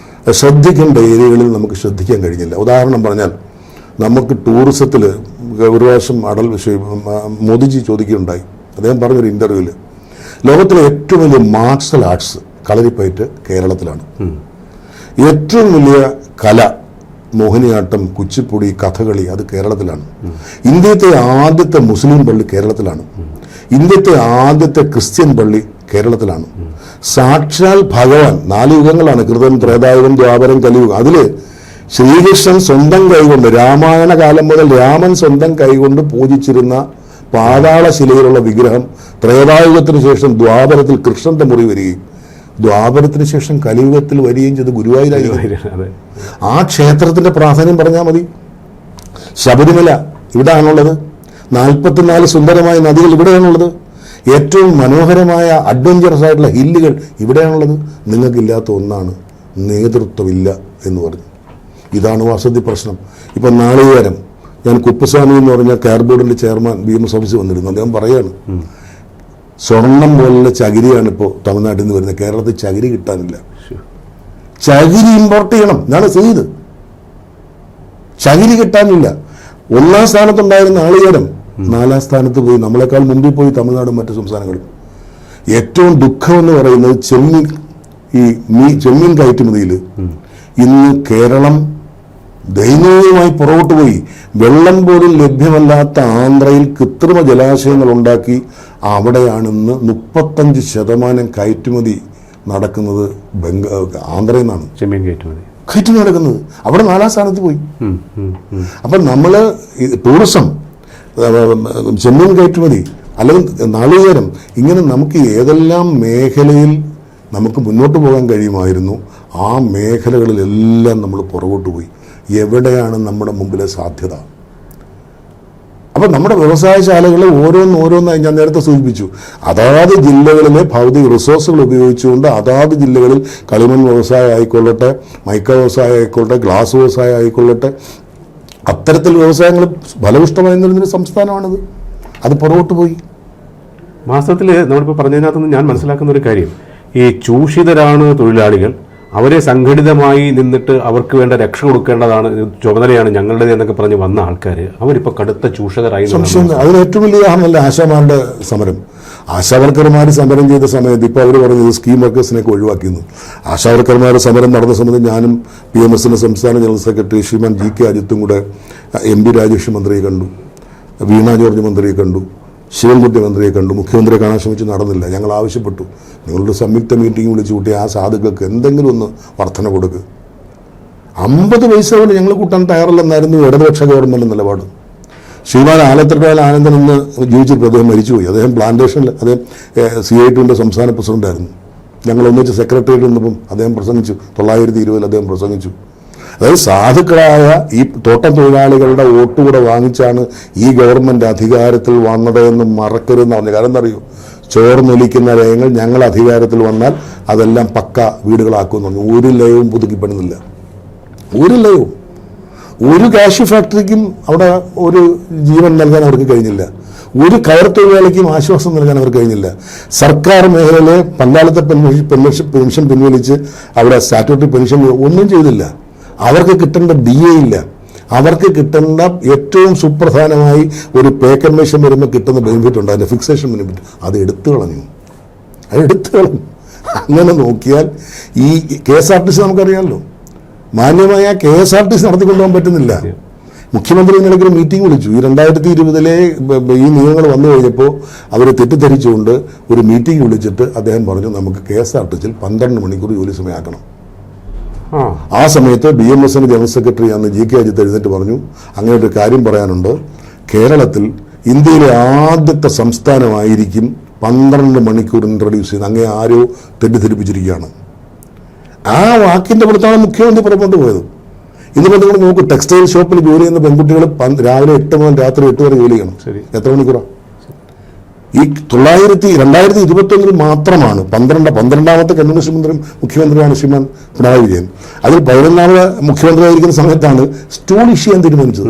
ശ്രദ്ധിക്കേണ്ട ഏരിയകളിൽ നമുക്ക് ശ്രദ്ധിക്കാൻ കഴിഞ്ഞില്ല. ഉദാഹരണം പറഞ്ഞാൽ, നമുക്ക് ടൂറിസത്തിൽ ഒരു പ്രാവശ്യം മോദിജി ചോദിക്കുകയുണ്ടായി. അദ്ദേഹം പറഞ്ഞൊരു ഇന്റർവ്യൂവിൽ ലോകത്തിലെ ഏറ്റവും വലിയ മാർഷൽ ആർട്സ് കളരിപ്പയറ്റ് കേരളത്തിലാണ്. ഏറ്റവും വലിയ കല മോഹിനിയാട്ടം, കുച്ചിപ്പുടി, കഥകളി അത് കേരളത്തിലാണ്. ഇന്ത്യത്തെ ആദ്യത്തെ മുസ്ലിം പള്ളി കേരളത്തിലാണ്. ഇന്ത്യത്തെ ആദ്യത്തെ ക്രിസ്ത്യൻ പള്ളി കേരളത്തിലാണ്. സാക്ഷാൽ ഭഗവാൻ 4 യുഗങ്ങളാണ്, കൃതം, ത്രേതായുഗം, ദ്വാപരം, കലിയുഗം. അതില് ശ്രീകൃഷ്ണൻ സ്വന്തം കൈകൊണ്ട് രാമായണ കാലം മുതൽ രാമൻ സ്വന്തം കൈകൊണ്ട് പൂജിച്ചിരുന്ന പാതാളശിലയിലുള്ള വിഗ്രഹം ത്രേതായുഗത്തിന് ശേഷം ദ്വാപരത്തിൽ കൃഷ്ണന്റെ മുറി വരികയും ദ്വാപരത്തിന് ശേഷം കലിയുഗത്തിൽ വരികയും ചെയ്ത് ഗുരുവായൂരായിരുന്നു. ആ ക്ഷേത്രത്തിന്റെ പ്രാധാന്യം പറഞ്ഞാൽ മതി. ശബരിമല ഇവിടെയാണുള്ളത്. 44 സുന്ദരമായ നദികൾ ഇവിടെയാണുള്ളത്. ഏറ്റവും മനോഹരമായ അഡ്വഞ്ചറസ് ആയിട്ടുള്ള ഹില്ലുകൾ ഇവിടെയാണുള്ളത്. നിങ്ങൾക്കില്ലാത്ത ഒന്നാണ് നേതൃത്വമില്ല എന്ന് പറഞ്ഞു. ഇതാണ് വാസ്തവത്തിൽ പ്രശ്നം. ഇപ്പം നാളികേരം, ഞാൻ കുപ്പസ്വാമി എന്ന് പറഞ്ഞ കെയർ ബോർഡിന്റെ ചെയർമാൻ BMS ഓഫീസിൽ വന്നിരുന്നു. അദ്ദേഹം പറയാണ്, സ്വർണം പോലുള്ള ചകിരിയാണ് ഇപ്പോൾ തമിഴ്നാട്ടിൽ നിന്ന് വരുന്നത്. കേരളത്തിൽ ചകിരി കിട്ടാനില്ല. ചകിരി ഇമ്പോർട്ട് ചെയ്യണം എന്നാണ് ചെയ്ത്. ചകിരി കിട്ടാനില്ല. 1ാം സ്ഥാനത്തുണ്ടായിരുന്ന നാളികേരം 4ാം സ്ഥാനത്ത് പോയി. നമ്മളെക്കാൾ മുമ്പിൽ പോയി തമിഴ്നാടും മറ്റു സംസ്ഥാനങ്ങളും. ഏറ്റവും ദുഃഖം എന്ന് പറയുന്നത് ചെമ്മീൻ കയറ്റുമതിയിൽ ഇന്ന് കേരളം ദയനീയമായി പുറകോട്ട് പോയി. വെള്ളം പോലും ലഭ്യമല്ലാത്ത ആന്ധ്രയിൽ കൃത്രിമ ജലാശയങ്ങൾ ഉണ്ടാക്കി അവിടെയാണിന്ന് 35% കയറ്റുമതി നടക്കുന്നത്. ആന്ധ്രയിൽ നിന്നാണ് കയറ്റുമതി നടക്കുന്നത്. അവിടെ 4ാം സ്ഥാനത്ത് പോയി. അപ്പം നമ്മൾ ടൂറിസം, ചെമ്മീൻ കയറ്റുമതി, അല്ലെങ്കിൽ നാളികേരം, ഇങ്ങനെ നമുക്ക് ഏതെല്ലാം മേഖലയിൽ നമുക്ക് മുന്നോട്ട് പോകാൻ കഴിയുമായിരുന്നു ആ മേഖലകളിലെല്ലാം നമ്മൾ പുറകോട്ട് പോയി. എവിടെയാണ് നമ്മുടെ മുമ്പിലെ സാധ്യത? അപ്പം നമ്മുടെ വ്യവസായശാലകൾ ഓരോന്നായി ഞാൻ നേരത്തെ സൂചിപ്പിച്ചു, അതാത് ജില്ലകളിലെ ഭൗതിക റിസോഴ്സുകൾ ഉപയോഗിച്ചുകൊണ്ട് അതാത് ജില്ലകളിൽ കളിമൺ വ്യവസായം ആയിക്കൊള്ളട്ടെ, മൈക്ക വ്യവസായം ആയിക്കൊള്ളട്ടെ, ഗ്ലാസ് വ്യവസായം ആയിക്കൊള്ളട്ടെ, അത്തരത്തിൽ വ്യവസായങ്ങൾ ഫലപുഷ്ടമായി നിന്നൊരു സംസ്ഥാനമാണിത്. അത് പുറകോട്ട് പോയി. വാസ്തവത്തിൽ നമ്മളിപ്പോൾ പറഞ്ഞതിനകത്തുനിന്ന് ഞാൻ മനസ്സിലാക്കുന്ന ഒരു കാര്യം, ഈ ചൂഷിതരാണ് തൊഴിലാളികൾ, അവരെ സംഘടിതമായി നിന്നിട്ട് അവർക്ക് വേണ്ട രക്ഷ കൊടുക്കേണ്ടതാണ്, ചുമതലയാണ് ഞങ്ങളുടെ എന്നൊക്കെ പറഞ്ഞ് വന്ന ആൾക്കാർ അവരിപ്പോൾ കടുത്ത ചൂഷകരായി. അതിന് ഏറ്റവും വലിയ ഉദാഹരണമല്ല ആശാമാരുടെ സമരം. ആശാവർക്കർമാർ സമരം ചെയ്ത സമയത്ത് ഇപ്പോൾ അവർ പറഞ്ഞത് സ്കീം വർക്കേഴ്സിനെയൊക്കെ ഒഴിവാക്കിയെന്ന്. ആശാവർക്കർമാരുടെ സമരം നടന്ന സമയത്ത് ഞാനും BMSന്റെ സംസ്ഥാന ജനറൽ സെക്രട്ടറി ശ്രീമാൻ GK അജിത്തും കൂടെ MP രാജേഷ് മന്ത്രിയെ കണ്ടു, വീണ ജോർജ് മന്ത്രിയെ കണ്ടു, ശിവൻകുട്ടി മന്ത്രിയെ കണ്ടു. മുഖ്യമന്ത്രിയെ കാണാൻ ശ്രമിച്ച് നടന്നില്ല. ഞങ്ങൾ ആവശ്യപ്പെട്ടു, നിങ്ങളുടെ സംയുക്ത മീറ്റിംഗ് വിളിച്ചു കൂട്ടി ആ സാധുക്കൾക്ക് എന്തെങ്കിലും ഒന്ന് വർധന കൊടുക്കുക. 50 പൈസ കൊണ്ട് ഞങ്ങൾ കൂട്ടാൻ തയ്യാറല്ലെന്നായിരുന്നു ഇടതുപക്ഷ ഗവൺമെന്റ് നിലപാട്. ശ്രീമാൻ ആലത്തറ ആനന്ദൻ എന്ന് ജീവിച്ചിട്ട് അദ്ദേഹം മരിച്ചുപോയി. അദ്ദേഹം പ്ലാന്റേഷനിൽ, അദ്ദേഹം CITUവിൻ്റെ സംസ്ഥാന പ്രസിഡന്റായിരുന്നു. ഞങ്ങൾ ഒന്നിച്ച് സെക്രട്ടേറിയറ്റിൽ നിന്നപ്പം അദ്ദേഹം പ്രസംഗിച്ചു. 920 അദ്ദേഹം പ്രസംഗിച്ചു. അതായത് സാധുക്കളായ ഈ തോട്ടം തൊഴിലാളികളുടെ വോട്ടുകൂടെ വാങ്ങിച്ചാണ് ഈ ഗവൺമെന്റ് അധികാരത്തിൽ വന്നത് എന്ന് മറക്കരുതെന്ന് പറഞ്ഞു. കാരണം എന്താ അറിയൂ, ചോർന്നൊലിക്കുന്ന ലയങ്ങൾ ഞങ്ങൾ അധികാരത്തിൽ വന്നാൽ അതെല്ലാം പക്ക വീടുകളാക്കുമെന്ന് പറഞ്ഞു. ഒരു ലയവും പുതുക്കിപ്പെടുന്നില്ല. ഒരു ലയവും. ഒരു കാഷ്യൂ ഫാക്ടറിക്കും അവിടെ ഒരു ജീവൻ നൽകാൻ അവർക്ക് കഴിഞ്ഞില്ല. ഒരു കയർ തൊഴിലാളിക്കും ആശ്വാസം നൽകാൻ അവർക്ക് കഴിഞ്ഞില്ല. സർക്കാർ മേഖലയിലെ പങ്കാളിത്ത പെൻഷൻ പിൻവലിച്ച് അവിടെ സ്റ്റാറ്റ്യൂട്ടറി പെൻഷൻ ഒന്നും ചെയ്തില്ല. അവർക്ക് കിട്ടേണ്ട DA ഇല്ല. അവർക്ക് കിട്ടേണ്ട ഏറ്റവും സുപ്രധാനമായി ഒരു പേ കമ്മീഷൻ വരുമ്പോൾ കിട്ടുന്ന ബെനിഫിറ്റ് ഉണ്ട്, അതിൻ്റെ ഫിക്സേഷൻ ബെനിഫിറ്റ്, അത് എടുത്തു കളഞ്ഞു. അങ്ങനെ നോക്കിയാൽ ഈ KSRTC നമുക്കറിയാമല്ലോ, മാന്യമായ KSRTC നടത്തിക്കൊണ്ടുപോകാൻ പറ്റുന്നില്ല. മുഖ്യമന്ത്രി ഇന്നലെ മീറ്റിംഗ് വിളിച്ചു. ഈ 2020 ഈ നിയമങ്ങൾ വന്നു കഴിഞ്ഞപ്പോൾ അവർ തെറ്റിദ്ധരിച്ചുകൊണ്ട് ഒരു മീറ്റിംഗ് വിളിച്ചിട്ട് അദ്ദേഹം പറഞ്ഞു, നമുക്ക് KSRTCയിൽ 12 മണിക്കൂർ ജോലി സമയമാക്കണം. ആ സമയത്ത് BMSന്റെ ജനറൽ സെക്രട്ടറി അന്ന് GK അജിത്ത് എഴുന്നേറ്റ് പറഞ്ഞു, അങ്ങനെ ഒരു കാര്യം പറയാനുണ്ട്, കേരളത്തിൽ ഇന്ത്യയിലെ ആദ്യത്തെ സംസ്ഥാനമായിരിക്കും 12 മണിക്കൂർ ഇൻട്രൊഡ്യൂസ് ചെയ്യുന്നത്. അങ്ങനെ ആരോ തെറ്റിദ്ധരിപ്പിച്ചിരിക്കുകയാണ്. ആ വാക്കിന്റെ പുറത്താണ് മുഖ്യമന്ത്രി പുറപ്പെട്ടു പോയത്. ഇന്നിപ്പോൾ നിങ്ങൾ നോക്കൂ, ടെക്സ്റ്റൈൽ ഷോപ്പിൽ ജോലി ചെയ്യുന്ന പെൺകുട്ടികൾ രാവിലെ 8 മുതൽ രാത്രി 8 വരെ ജോലി ചെയ്യണം. എത്ര മണിക്കൂറാണ്? ഈ 2021 മാത്രമാണ് 12ാമത്തെ കമ്മ്യൂണിസ്റ്റ് മുഖ്യമന്ത്രിയാണ് ശ്രീമാൻ പിണറായി വിജയൻ. അതിൽ 11ാമത് മുഖ്യമന്ത്രിയായിരിക്കുന്ന സമയത്താണ് സ്റ്റൂൾ ഇഷ്യൂ ചെയ്യാൻ തീരുമാനിച്ചത്.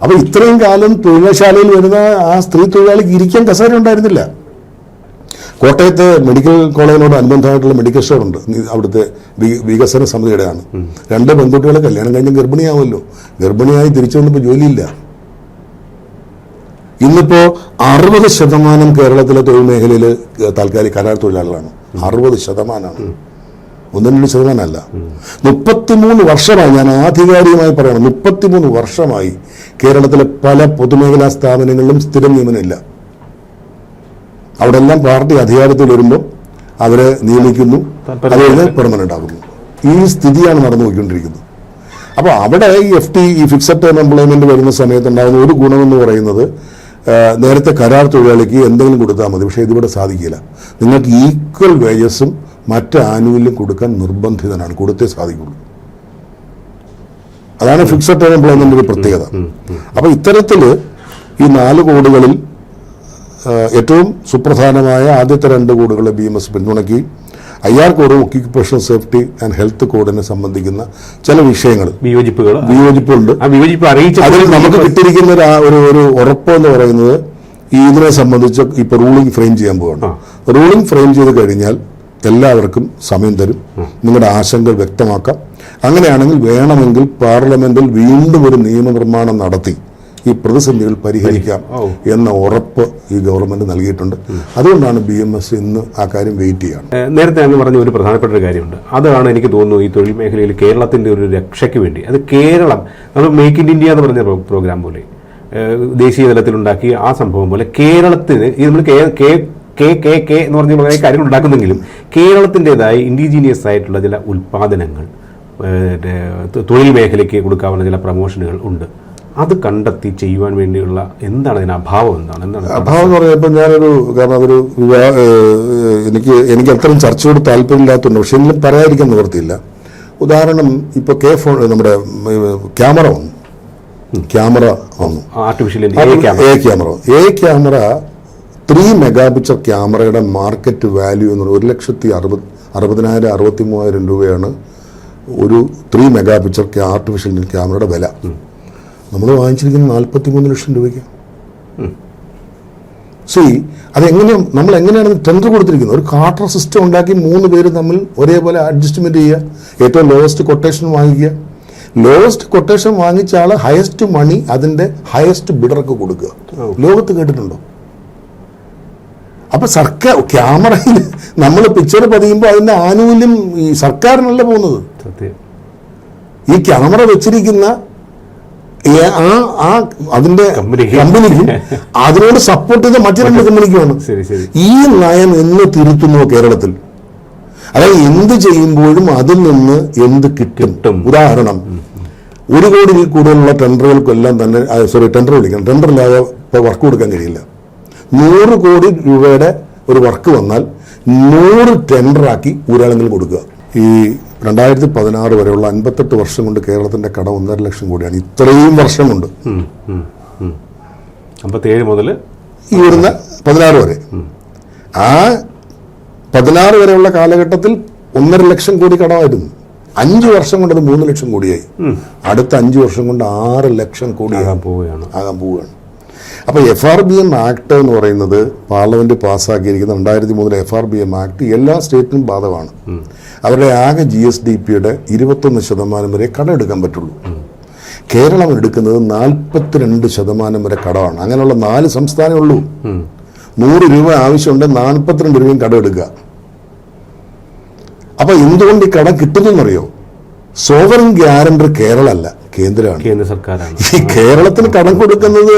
അപ്പൊ ഇത്രയും കാലം തൊഴിൽശാലയിൽ വരുന്ന ആ സ്ത്രീ തൊഴിലാളിക്ക് ഇരിക്കാൻ കസേര ഉണ്ടായിരുന്നില്ല. കോട്ടയത്ത് മെഡിക്കൽ കോളേജിനോട് അനുബന്ധമായിട്ടുള്ള മെഡിക്കൽ സ്റ്റോർ ഉണ്ട്, അവിടുത്തെ വികസന സമിതിയുടെയാണ്. 2 പെൺകുട്ടികളെ കല്യാണം കഴിഞ്ഞ് ഗർഭിണിയാവുമല്ലോ. ഗർഭിണിയായി തിരിച്ചു വന്നപ്പോൾ ജോലിയില്ല. ഇന്നിപ്പോ 60% കേരളത്തിലെ തൊഴിൽ മേഖലയിൽ താൽക്കാലിക കരാർ തൊഴിലാളികളാണ്. 60%. 1-2% 33 വർഷമായി, ഞാൻ ആധികാരികമായി പറയണം, 33 വർഷമായി കേരളത്തിലെ പല പൊതുമേഖലാ സ്ഥാപനങ്ങളിലും സ്ഥിരം നിയമനമില്ല. അവിടെ എല്ലാം പാർട്ടി അധികാരത്തിൽ വരുമ്പോൾ അവരെ നിയമിക്കുന്നു, അതുകൊണ്ട് പെർമനന്റ് ആകുന്നു. ഈ സ്ഥിതിയാണ് നടന്നു പോയിക്കൊണ്ടിരിക്കുന്നത്. അപ്പോൾ അവിടെ ഈ FT, ഈ ഫിക്സഡ് ടേം എംപ്ലോയ്മെന്റ് വരുന്ന സമയത്ത് ഉണ്ടാകുന്ന ഒരു ഗുണമെന്ന് പറയുന്നത്, നേരത്തെ കരാർ തൊഴിലാളിക്ക് എന്തെങ്കിലും കൊടുത്താൽ മതി. പക്ഷേ ഇതിവിടെ സാധിക്കില്ല. നിങ്ങൾക്ക് ഈക്വൽ വേജസും മറ്റ് ആനുകൂല്യം കൊടുക്കാൻ നിർബന്ധിതനാണ്, കൊടുത്തേ സാധിക്കുള്ളൂ. അതാണ് ഫിക്സഡ് ടേം എംപ്ലോയ്മെന്റ് ഒരു പ്രത്യേകത. അപ്പോൾ ഇത്തരത്തിൽ ഈ 4 കോഡുകളിൽ ഏറ്റവും സുപ്രധാനമായ ആദ്യത്തെ 2 കോഡുകളെ BMS പിന്തുണക്കി. IR കോഡും ഒക്യുപ്പേഷണൽ സേഫ്റ്റി ആൻഡ് ഹെൽത്ത് കോഡിനെ സംബന്ധിക്കുന്ന ചില വിഷയങ്ങൾ, വിയോജിപ്പുണ്ട്. അതിൽ നമുക്ക് കിട്ടിയിരിക്കുന്ന ഒരു ഉറപ്പ് എന്ന് പറയുന്നത്, ഇതിനെ സംബന്ധിച്ച് ഇപ്പൊ റൂളിംഗ് ഫ്രെയിം ചെയ്യാൻ പോവാണ്. റൂളിംഗ് ഫ്രെയിം ചെയ്ത് കഴിഞ്ഞാൽ എല്ലാവർക്കും സമയം തരും, നിങ്ങളുടെ ആശങ്കകൾ വ്യക്തമാക്കാം. അങ്ങനെയാണെങ്കിൽ വേണമെങ്കിൽ പാർലമെന്റിൽ വീണ്ടും ഒരു നിയമനിർമ്മാണം നടത്തി ഈ പ്രതിസന്ധികൾ പരിഹരിക്കാം എന്ന ഉറപ്പ് ഈ ഗവൺമെന്റ് നൽകിയിട്ടുണ്ട്. അതുകൊണ്ടാണ് BMS ഇന്ന് ആ കാര്യം വെയിറ്റ് ചെയ്യാണ്. നേരത്തെ അങ്ങ് പറഞ്ഞ ഒരു പ്രധാനപ്പെട്ട ഒരു കാര്യമുണ്ട്. അതാണ് എനിക്ക് തോന്നുന്നു ഈ തൊഴിൽ മേഖലയിൽ കേരളത്തിന്റെ ഒരു രക്ഷയ്ക്ക് വേണ്ടി, അത് കേരളം, നമ്മൾ മേക്ക് ഇൻ ഇന്ത്യ എന്ന് പറഞ്ഞ പ്രോഗ്രാം പോലെ ദേശീയ തലത്തിലുണ്ടാക്കിയ ആ സംഭവം പോലെ കേരളത്തിന് ഈ നമ്മൾ കെ എന്ന് പറഞ്ഞ കുറേ കാര്യങ്ങൾ ഉണ്ടാക്കുന്നെങ്കിലും കേരളത്തിൻ്റെതായ ഇൻഡിജീനിയസ് ആയിട്ടുള്ള ചില ഉൽപ്പാദനങ്ങൾ, തൊഴിൽ മേഖലയ്ക്ക് കൊടുക്കാവുന്ന ചില പ്രമോഷനുകൾ ഉണ്ട്. അത് കണ്ടെത്തി ചെയ്യുവാൻ വേണ്ടിയുള്ള എന്താണ് അതിന് അഭാവം? എന്താണ് അഭാവം എന്ന് പറയുമ്പോൾ കാരണം അതൊരു എനിക്ക് അത്രയും ചർച്ചയോട് താല്പര്യമില്ലാത്തതുണ്ട്. പക്ഷെ എങ്കിലും പറയാതിരിക്കാൻ നിവർത്തിയില്ല. ഉദാഹരണം, ഇപ്പോൾ നമ്മുടെ ക്യാമറ വന്നു, ആർട്ടിഫിഷ്യൽ ക്യാമറ 3 മെഗാപിക്സൽ ക്യാമറയുടെ മാർക്കറ്റ് വാല്യൂ എന്ന് പറയുന്നത് 1,60,000-63,000 രൂപയാണ് ഒരു 3 മെഗാപിക്സൽ ആർട്ടിഫിഷ്യൽ ക്യാമറയുടെ വില. നമ്മൾ വാങ്ങിച്ചിരിക്കുന്നത് 43 ലക്ഷം രൂപയ്ക്ക്. നമ്മൾ എങ്ങനെയാണ് ടെൻഡർ കൊടുത്തിരിക്കുന്നത്? ഒരു കാർട്ടർ സിസ്റ്റം ഉണ്ടാക്കി 3 പേര് തമ്മിൽ ഒരേപോലെ അഡ്ജസ്റ്റ്മെന്റ് ചെയ്യുക, ഏറ്റവും ലോവസ്റ്റ് കൊട്ടേഷൻ വാങ്ങിക്കുക. ലോവസ്റ്റ് കൊട്ടേഷൻ വാങ്ങിച്ച ആള് ഹയസ്റ്റ് മണി അതിന്റെ ഹയസ്റ്റ് ബിഡർക്ക് കൊടുക്കുക. ലോകത്ത് കേട്ടിട്ടുണ്ടോ? അപ്പൊ സർക്കാർ ക്യാമറയിൽ നമ്മൾ പിക്ചർ പതിയുമ്പോൾ അതിന്റെ ആനുകൂല്യം ഈ സർക്കാരിനല്ല പോകുന്നത്. ഈ ക്യാമറ വെച്ചിരിക്കുന്ന അതിന്റെ കമ്പനിക്കും അതിനോട് സപ്പോർട്ട് ചെയ്ത മറ്റു 2 കമ്പനിക്കുമാണ്. ഈ നയം എന്ന് തിരുത്തുന്നു കേരളത്തിൽ. അതായത് എന്ത് ചെയ്യുമ്പോഴും അതിൽ നിന്ന് എന്ത് കിട്ടും. ഉദാഹരണം, 1 കോടി കൂടുതലുള്ള ടെൻഡറുകൾക്കെല്ലാം തന്നെ ടെൻഡറില്ലാതെ വർക്ക് കൊടുക്കാൻ കഴിയില്ല. 100 കോടി രൂപയുടെ ഒരു വർക്ക് വന്നാൽ 100 ടെൻഡറാക്കി ഒരാളെങ്കിലും കൊടുക്കുക. ഈ 2016 വരെയുള്ള 58 വർഷം കൊണ്ട് കേരളത്തിന്റെ കടം 1.5 ലക്ഷം കോടിയാണ്. ഇത്രയും വർഷം കൊണ്ട് 57 മുതൽ ഈ വരുന്ന 16 വരെ, ആ 16 വരെയുള്ള കാലഘട്ടത്തിൽ 1.5 ലക്ഷം കോടി കടമായിരുന്നു. 5 വർഷം കൊണ്ട് അത് 3 ലക്ഷം കോടിയായി. അടുത്ത 5 വർഷം കൊണ്ട് 6 ലക്ഷം കോടി ആകാൻ പോവുകയാണ്. അപ്പൊ FRBM ആക്ട് എന്ന് പറയുന്നത് പാർലമെന്റ് പാസ്സാക്കിയിരിക്കുന്ന 2003 FRBM ആക്ട് എല്ലാ സ്റ്റേറ്റിനും ബാധകമാണ്. അവരുടെ ആകെ GSDPയുടെ 21% വരെ കടമെടുക്കാൻ പറ്റുള്ളൂ. കേരളം എടുക്കുന്നത് 42% വരെ കടമാണ്. അങ്ങനെയുള്ള 4 സംസ്ഥാനമേ ഉള്ളൂ. 100 രൂപ ആവശ്യമുണ്ട്, 42 രൂപയും കടമെടുക്കുക. അപ്പൊ എന്തുകൊണ്ട് ഈ കടം കിട്ടുന്നറിയോ? സോവറിൻ ഗ്യാരണ്ടർ കേരളമല്ല, കേന്ദ്രമാണ്, കേന്ദ്ര സർക്കാരാണ്. ഈ കേരളത്തിന് കടം കൊടുക്കുന്നത്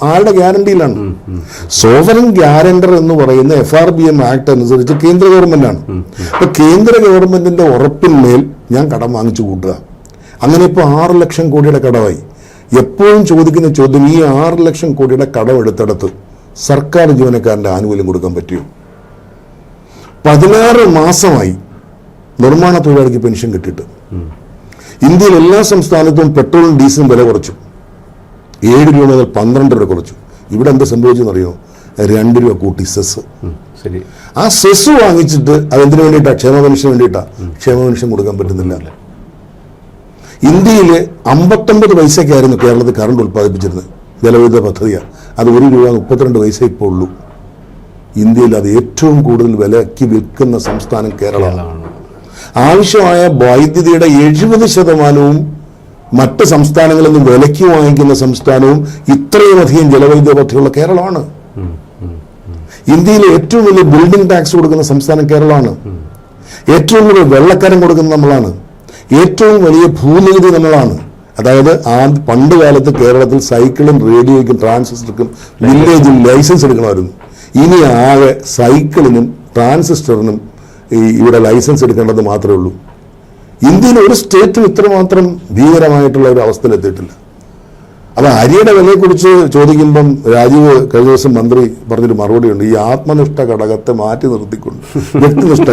ആരുടെ ഗ്യാരണ്ടിയിലാണ്? സോവറിൻ ഗ്യാരണ്ടർ എന്ന് പറയുന്ന FRBM ആക്ട് അനുസരിച്ച് കേന്ദ്ര ഗവൺമെന്റാണ്. അപ്പൊ കേന്ദ്ര ഗവൺമെന്റിന്റെ ഉറപ്പിന്മേൽ ഞാൻ കടം വാങ്ങിച്ചു കൂട്ടുക. അങ്ങനെ ഇപ്പോൾ 6 ലക്ഷം കോടിയുടെ കടമായി. എപ്പോഴും ചോദിക്കുന്ന ചോദ്യം, ഈ 6 ലക്ഷം കോടിയുടെ കടം എടുത്തെടുത്ത് സർക്കാർ ജീവനക്കാരന്റെ ആനുകൂല്യം കൊടുക്കാൻ പറ്റുമോ? 16 മാസമായി നിർമ്മാണ തൊഴിലാളിക്ക് പെൻഷൻ കിട്ടിയിട്ട്. ഇന്ത്യയിൽ എല്ലാ സംസ്ഥാനത്തും പെട്രോളും ഡീസലും വില കുറച്ചു. 7 രൂപ മുതൽ 12 രൂപ കുറച്ചു. ഇവിടെ എന്ത് സംഭവിച്ചെന്നറിയോ? 2 രൂപ കൂട്ടി സെസ്. ആ സെസ് വാങ്ങിച്ചിട്ട് അതെന്തിനു വേണ്ടിയിട്ടാ? ക്ഷേമ പെൻഷന് വേണ്ടിയിട്ടാ. ക്ഷേമ പെൻഷൻ കൊടുക്കാൻ പറ്റുന്നില്ല. ഇന്ത്യയിൽ 59 പൈസക്കായിരുന്നു കേരളത്തിൽ കറണ്ട് ഉത്പാദിപ്പിച്ചിരുന്നത്. ജലവൈദ്യുത പദ്ധതിയാണ്. അത് 1 രൂപ 32 പൈസ ഇപ്പോൾ ഉള്ളൂ. ഇന്ത്യയിൽ അത് ഏറ്റവും കൂടുതൽ വിലയ്ക്ക് വിൽക്കുന്ന സംസ്ഥാനം കേരളമാണ്. ആവശ്യമായ വൈദ്യുതിയുടെ 70% മറ്റ് സംസ്ഥാനങ്ങളിൽ നിന്ന് വിലയ്ക്ക് വാങ്ങിക്കുന്ന സംസ്ഥാനവും ഇത്രയും അധികം ജലവൈദ്യുത പദ്ധതിയുള്ള കേരളമാണ്. ഇന്ത്യയിലെ ഏറ്റവും വലിയ ബിൽഡിംഗ് ടാക്സ് കൊടുക്കുന്ന സംസ്ഥാനം കേരളമാണ്. ഏറ്റവും കൂടുതൽ വെള്ളക്കരം കൊടുക്കുന്നത് നമ്മളാണ്. ഏറ്റവും വലിയ ഭൂനികുതി നമ്മളാണ്. അതായത് പണ്ട് കാലത്ത് കേരളത്തിൽ സൈക്കിളും റേഡിയോയ്ക്കും ട്രാൻസിസ്റ്റർക്കും വില്ലേജിൽ ലൈസൻസ് എടുക്കണമായിരുന്നു. ഇനി ആകെ സൈക്കിളിനും ട്രാൻസിസ്റ്ററിനും ഇവിടെ ലൈസൻസ് എടുക്കേണ്ടത് മാത്രമേ ഉള്ളൂ. ഇന്ത്യയിൽ ഒരു സ്റ്റേറ്റും ഇത്രമാത്രം ഭീകരമായിട്ടുള്ള ഒരു അവസ്ഥയിലെത്തിയിട്ടില്ല. അപ്പൊ അരിയുടെ വിലയെക്കുറിച്ച് ചോദിക്കുമ്പം രാജീവ് കഴിഞ്ഞ ദിവസം മന്ത്രി പറഞ്ഞൊരു മറുപടിയുണ്ട്. ഈ ആത്മനിഷ്ഠ ഘടകത്തെ മാറ്റി നിർത്തിക്കൊണ്ട് വ്യക്തിനിഷ്ഠ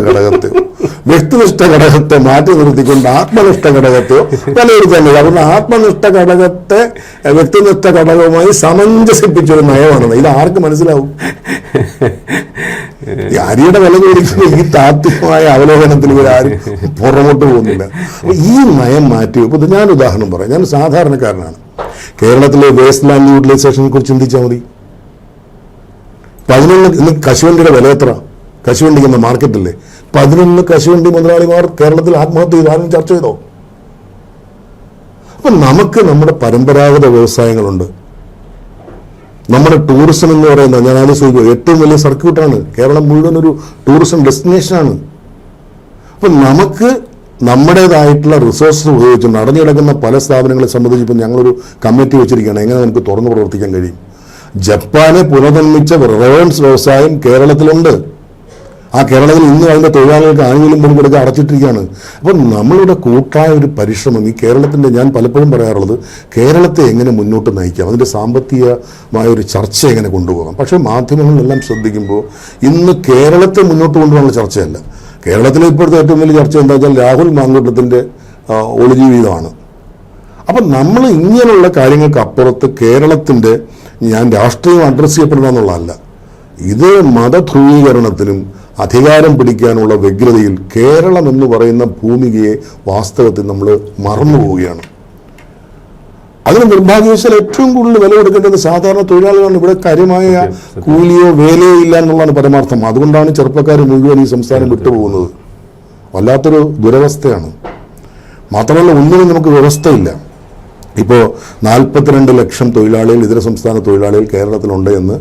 ഘടകത്തെ മാറ്റി നിർത്തിക്കൊണ്ട് ആത്മനിഷ്ഠ ഘടകത്തെയോ വിലയിരുത്താൻ. അതുകൊണ്ട് ആത്മനിഷ്ഠ ഘടകത്തെ വ്യക്തിനിഷ്ഠ ഘടകവുമായി സമഞ്ജസിപ്പിച്ചൊരു നയമാണെന്ന്. ഇത് ആർക്ക് മനസ്സിലാവും? ഈ അരിയുടെ വില ചോദിക്കുന്ന ഈ താത്വികമായ അവലോകനത്തിൽ ഇവരാരും പുറമോട്ട് പോകുന്നില്ല. ഈ നയം മാറ്റി. ഇപ്പൊ ഞാൻ ഉദാഹരണം പറയാം. ഞാൻ സാധാരണക്കാരനാണ്. കേരളത്തിലെ വേസ്റ്റ് ലാൻഡ് യൂട്ടിലൈസേഷനെ കുറിച്ച് ചിന്തിച്ചാൽ മതി. 11 ഇന്ന് കശുവണ്ടിയുടെ വില എത്ര? കശുവണ്ടിക്ക് എന്ന മാർക്കറ്റില്ലേ? 11 കശുവണ്ടി മുതലാളിമാർ കേരളത്തിൽ ആത്മഹത്യ ചെയ്തു. ആരും ചർച്ച ചെയ്തോ? അപ്പൊ നമുക്ക് നമ്മുടെ പരമ്പരാഗത വ്യവസായങ്ങളുണ്ട്. നമ്മുടെ ടൂറിസം എന്ന് പറയുന്നത് ഞാൻ ആദ്യം സൂചിപ്പിക്കും, ഏറ്റവും വലിയ സർക്യൂട്ടാണ്. കേരളം മുഴുവൻ ഒരു ടൂറിസം ഡെസ്റ്റിനേഷനാണ്. അപ്പൊ നമുക്ക് നമ്മുടേതായിട്ടുള്ള റിസോഴ്സസ് ഉപയോഗിച്ച് നടന്നു കിടക്കുന്ന പല സ്ഥാപനങ്ങളെ സംബന്ധിച്ച് ഇപ്പം ഞങ്ങളൊരു കമ്മിറ്റി വെച്ചിരിക്കുകയാണ്. എങ്ങനെ നമുക്ക് തുറന്നു പ്രവർത്തിക്കാൻ കഴിയും? ജപ്പാനെ പുനർനിർമ്മിച്ച റിലവൻസ് വ്യവസായം കേരളത്തിലുണ്ട്. ആ കേരളത്തിൽ ഇന്ന് അതിൻ്റെ തൊഴിലാളികൾക്ക് ആനുകൂല്യം പോലും കൊടുക്കുക അടച്ചിട്ടിരിക്കുകയാണ്. അപ്പം നമ്മളുടെ കൂട്ടായ ഒരു പരിശ്രമം ഈ കേരളത്തിൻ്റെ, ഞാൻ പലപ്പോഴും പറയാറുള്ളത്, കേരളത്തെ എങ്ങനെ മുന്നോട്ട് നയിക്കാം, അതിൻ്റെ സാമ്പത്തികമായ ഒരു ചർച്ച എങ്ങനെ കൊണ്ടുപോകാം. പക്ഷേ മാധ്യമങ്ങളെല്ലാം ശ്രദ്ധിക്കുമ്പോൾ ഇന്ന് കേരളത്തെ മുന്നോട്ട് കൊണ്ടുപോകാനുള്ള ചർച്ചയല്ല. കേരളത്തിലെ ഇപ്പോഴത്തെ ഏറ്റവും വലിയ ചർച്ച എന്താ വെച്ചാൽ രാഹുൽ മാങ്കൂട്ടത്തിൻ്റെ ഒളിജീവിതമാണ്. അപ്പം നമ്മൾ ഇങ്ങനെയുള്ള കാര്യങ്ങൾക്ക് അപ്പുറത്ത് കേരളത്തിൻ്റെ, ഞാൻ രാഷ്ട്രീയം അഡ്രസ്സ് ചെയ്യപ്പെടുക എന്നുള്ളതല്ല, ഇത് മതധ്രുവീകരണത്തിനും അധികാരം പിടിക്കാനുള്ള വ്യഗ്രതയിൽ കേരളം എന്ന് പറയുന്ന ഭൂമികയെ വാസ്തവത്തിൽ നമ്മൾ മറന്നു പോവുകയാണ്. അതിന് നിർഭാഗ്യവശാൽ ഏറ്റവും കൂടുതൽ വില കൊടുക്കേണ്ടത് സാധാരണ തൊഴിലാളികളാണ്. ഇവിടെ കാര്യമായ കൂലിയോ വേലയോ ഇല്ല എന്നുള്ളതാണ് പരമാർത്ഥം. അതുകൊണ്ടാണ് ചെറുപ്പക്കാർ മുഴുവൻ ഈ സംസ്ഥാനം വിട്ടുപോകുന്നത്. വല്ലാത്തൊരു ദുരവസ്ഥയാണ്. മാത്രമല്ല ഒന്നിനും നമുക്ക് വ്യവസ്ഥയില്ല. ഇപ്പോൾ 42 ലക്ഷം തൊഴിലാളികൾ, ഇതര സംസ്ഥാന തൊഴിലാളികൾ കേരളത്തിലുണ്ട് എന്ന്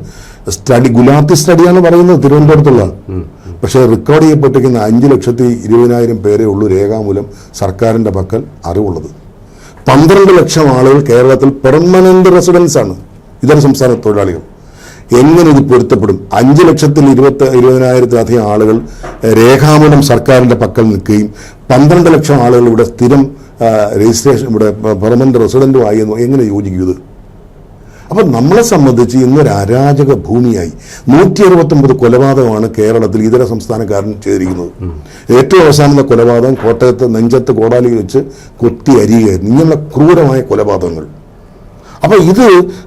ഗുലാത്തി സ്റ്റഡിയാണ് പറയുന്നത്, തിരുവനന്തപുരത്തുള്ള. പക്ഷേ റെക്കോർഡ് ചെയ്യപ്പെട്ടിരിക്കുന്ന 5,20,000 പേരേ ഉള്ളൂ രേഖാമൂലം സർക്കാരിൻ്റെ പക്കൽ അറിവുള്ളത്. 12 ലക്ഷം ആളുകൾ കേരളത്തിൽ പെർമനന്റ് റെസിഡൻസ് ആണ്, ഇതര സംസ്ഥാന തൊഴിലാളികൾ. എങ്ങനെ ഇത് പൊരുത്തപ്പെടും? 5,20,000 ആളുകൾ രേഖാമൂലം സർക്കാരിൻ്റെ പക്കൽ നിൽക്കുകയും 12 ലക്ഷം ആളുകൾ ഇവിടെ സ്ഥിരം രജിസ്ട്രേഷൻ, ഇവിടെ പെർമനന്റ് റെസിഡൻറ്റുമായി എങ്ങനെ യോജിക്കുന്നത്? അപ്പം നമ്മളെ സംബന്ധിച്ച് ഇന്നൊരു അരാജക ഭൂമിയായി. 169 കൊലപാതകമാണ് കേരളത്തിൽ ഇതര സംസ്ഥാനക്കാരൻ ചെയ്തിരിക്കുന്നത്. ഏറ്റവും അവസാനത്തെ കൊലപാതകം കോട്ടയത്ത് നെഞ്ചത്ത് കോടാലി വെച്ച് കൊത്തി അരിയുകയായിരുന്നു. ഇങ്ങനെയുള്ള ക്രൂരമായ കൊലപാതകങ്ങൾ. അപ്പോൾ ഇത്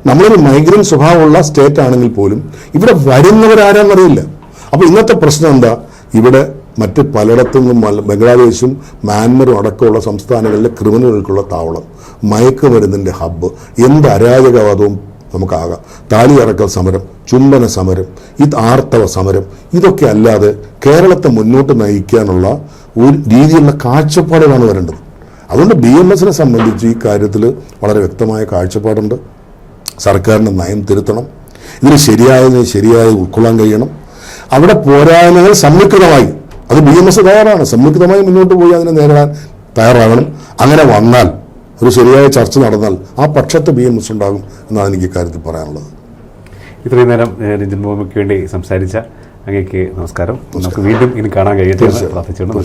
നമ്മളൊരു മൈഗ്രന്റ് സ്വഭാവമുള്ള സ്റ്റേറ്റ് ആണെങ്കിൽ പോലും ഇവിടെ വരുന്നവരാരാന്നറിയില്ല. അപ്പോൾ ഇന്നത്തെ പ്രശ്നം എന്താ? ഇവിടെ മറ്റ് പലയിടത്തു നിന്നും ബംഗ്ലാദേശും മ്യാൻമറും അടക്കമുള്ള സംസ്ഥാനങ്ങളിലെ ക്രിമിനലുകൾക്കുള്ള താവളം, മയക്കുമരുന്നിൻ്റെ ഹബ്ബ്, എന്ത് അരാജകവാദവും നമുക്കാകാം. താലിയറക്കൽ സമരം, ചുംബന സമരം, ആർത്തവ സമരം, ഇതൊക്കെ അല്ലാതെ കേരളത്തെ മുന്നോട്ട് നയിക്കാനുള്ള ഒരു രീതിയിലുള്ള കാഴ്ചപ്പാടുകളാണ് വരേണ്ടത്. അതുകൊണ്ട് BMSനെ സംബന്ധിച്ച് ഈ കാര്യത്തിൽ വളരെ വ്യക്തമായ കാഴ്ചപ്പാടുണ്ട്. സർക്കാരിൻ്റെ നയം തിരുത്തണം. ഇതിന് ശരിയായി ഉൾക്കൊള്ളാൻ കഴിയണം. അവിടെ പോരായ്മകൾ സംയുക്തമായി, അത് BMS തയ്യാറാണ്, സംയുക്തമായി മുന്നോട്ട് പോയി അതിനെ നേരിടാൻ തയ്യാറാകണം. അങ്ങനെ വന്നാൽ, ഒരു ശരിയായ ചർച്ച നടന്നാൽ ആ പക്ഷത്ത് BMS ഉണ്ടാകും എന്നാണ് എനിക്ക് ഇക്കാര്യത്തിൽ പറയാനുള്ളത്. ഇത്രയും നേരം രഞ്ജൻ ബോബയ്ക്ക് വേണ്ടി സംസാരിച്ച അങ്ങേക്ക് നമസ്കാരം. നമുക്ക് വീണ്ടും ഇനി കാണാൻ കഴിയട്ടെ എന്ന് പ്രാർത്ഥിച്ചുകൊണ്ട്.